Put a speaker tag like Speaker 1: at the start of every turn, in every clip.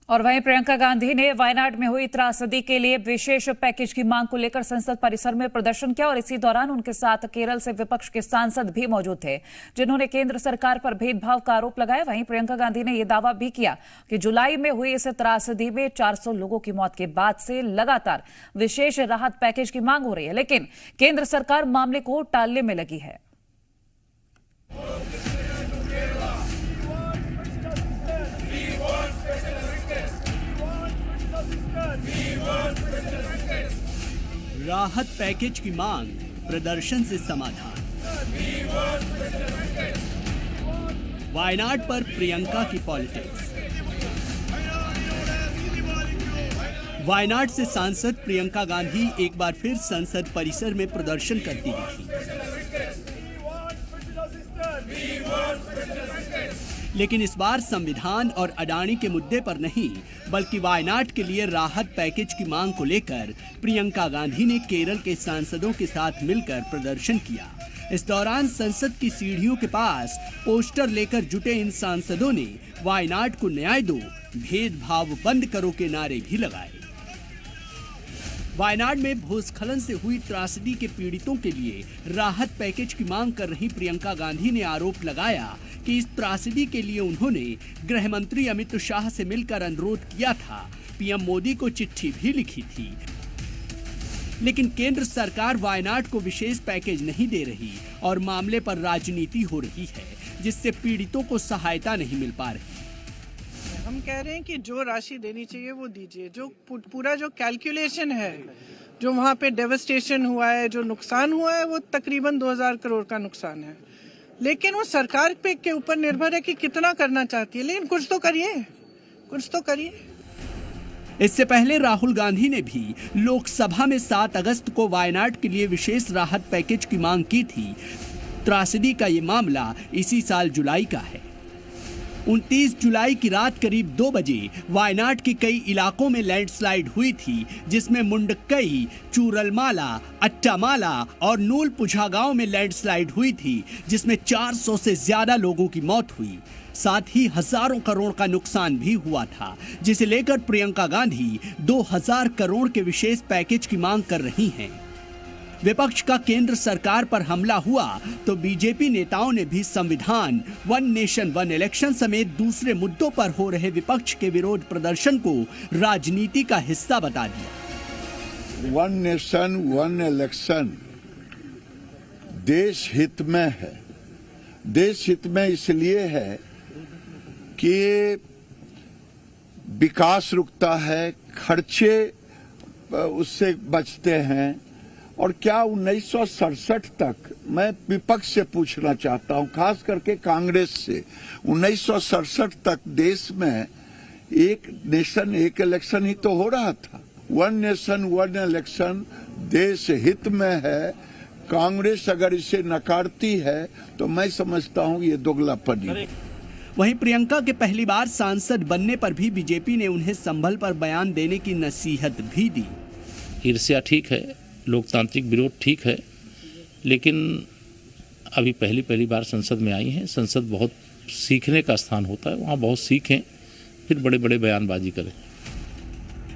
Speaker 1: और वहीं प्रियंका गांधी ने वायनाड में हुई त्रासदी के लिए विशेष पैकेज की मांग को लेकर संसद परिसर में प्रदर्शन किया और इसी दौरान उनके साथ केरल से विपक्ष के सांसद भी मौजूद थे, जिन्होंने केंद्र सरकार पर भेदभाव का आरोप लगाया। वहीं प्रियंका गांधी ने यह दावा भी किया कि जुलाई में हुई इस त्रासदी में 400 लोगों की मौत के बाद से लगातार विशेष राहत पैकेज की मांग हो रही है, लेकिन केंद्र सरकार मामले को टालने में लगी है।
Speaker 2: राहत पैकेज की मांग, प्रदर्शन से समाधान। वायनाड पर प्रियंका की पॉलिटिक्स। वायनाड से सांसद प्रियंका गांधी एक बार फिर संसद परिसर में प्रदर्शन करती दिखी, लेकिन इस बार संविधान और अडानी के मुद्दे पर नहीं, बल्कि वायनाड के लिए राहत पैकेज की मांग को लेकर प्रियंका गांधी ने केरल के सांसदों के साथ मिलकर प्रदर्शन किया। इस दौरान संसद की सीढ़ियों के पास पोस्टर लेकर जुटे इन सांसदों ने वायनाड को न्याय दो, भेदभाव बंद करो के नारे भी लगाए। वायनाड में भूस्खलन से हुई त्रासदी के पीड़ितों के लिए राहत पैकेज की मांग कर रही प्रियंका गांधी ने आरोप लगाया कि इस त्रासदी के लिए उन्होंने गृह मंत्री अमित शाह से मिलकर अनुरोध किया था, पीएम मोदी को चिट्ठी भी लिखी थी, लेकिन केंद्र सरकार वायनाड को विशेष पैकेज नहीं दे रही और मामले पर राजनीति हो रही है, जिससे पीड़ितों को सहायता नहीं मिल पा रही।
Speaker 3: हम कह रहे हैं कि जो राशि देनी चाहिए वो दीजिए। जो पूरा जो कैलकुलेशन है, जो वहाँ पे डेवस्टेशन हुआ है, जो नुकसान हुआ है, वो तकरीबन 2000 करोड़ का नुकसान है, लेकिन वो सरकार पे के ऊपर निर्भर है कि कितना करना चाहती है। लेकिन कुछ तो करिए, कुछ तो करिए।
Speaker 2: इससे पहले राहुल गांधी ने भी लोकसभा में 7 अगस्त को वायनाड के लिए विशेष राहत पैकेज की मांग की थी। त्रासदी का ये मामला इसी साल जुलाई का है। 29 जुलाई की रात करीब 2 बजे वायनाड के कई इलाकों में लैंडस्लाइड हुई थी, जिसमें मुंडकई, चूरलमाला, अट्टामाला और नूलपुझा गांव में लैंडस्लाइड हुई थी, जिसमें 400 से ज्यादा लोगों की मौत हुई। साथ ही हजारों करोड़ का नुकसान भी हुआ था, जिसे लेकर प्रियंका गांधी 2000 करोड़ के विशेष पैकेज की मांग कर रही हैं। विपक्ष का केंद्र सरकार पर हमला हुआ तो बीजेपी नेताओं ने भी संविधान, वन नेशन वन इलेक्शन समेत दूसरे मुद्दों पर हो रहे विपक्ष के विरोध प्रदर्शन को राजनीति का हिस्सा बता दिया।
Speaker 4: वन नेशन वन इलेक्शन देश हित में है। देश हित में इसलिए है कि विकास रुकता है, खर्चे उससे बचते हैं। और क्या 1967 तक, मैं विपक्ष से पूछना चाहता हूं, खास करके कांग्रेस से, 1967 तक देश में एक नेशन एक इलेक्शन ही तो हो रहा था। वन नेशन वन इलेक्शन देश हित में है। कांग्रेस अगर इसे नकारती है तो मैं समझता हूं ये दोगलापनी है।
Speaker 2: वहीं प्रियंका के पहली बार सांसद बनने पर भी बीजेपी ने उन्हें संभल पर बयान देने की नसीहत भी दी।
Speaker 5: ईर्ष्या ठीक है, लोकतांत्रिक विरोध ठीक है, लेकिन अभी पहली बार संसद में आई हैं। संसद बहुत सीखने का स्थान होता है, वहाँ बहुत सीखें, फिर बड़े बड़े बयानबाजी करें।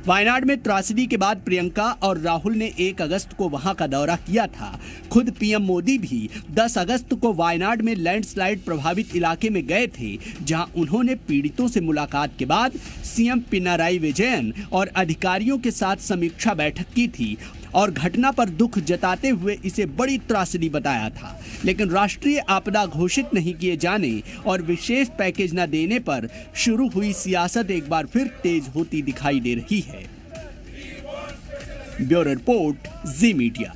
Speaker 2: वायनाड में त्रासदी के बाद प्रियंका और राहुल ने 1 अगस्त को वहां का दौरा किया था। खुद पीएम मोदी भी 10 अगस्त को वायनाड में लैंडस्लाइड प्रभावित इलाके में गए थे, जहां उन्होंने पीड़ितों से मुलाकात के बाद सीएम पिनाराई विजयन और अधिकारियों के साथ समीक्षा बैठक की थी और घटना पर दुख जताते हुए इसे बड़ी त्रासदी बताया था। लेकिन राष्ट्रीय आपदा घोषित नहीं किए जाने और विशेष पैकेज न देने पर शुरू हुई सियासत एक बार फिर तेज होती दिखाई दे रही है। ब्यूरो रिपोर्ट, जी मीडिया।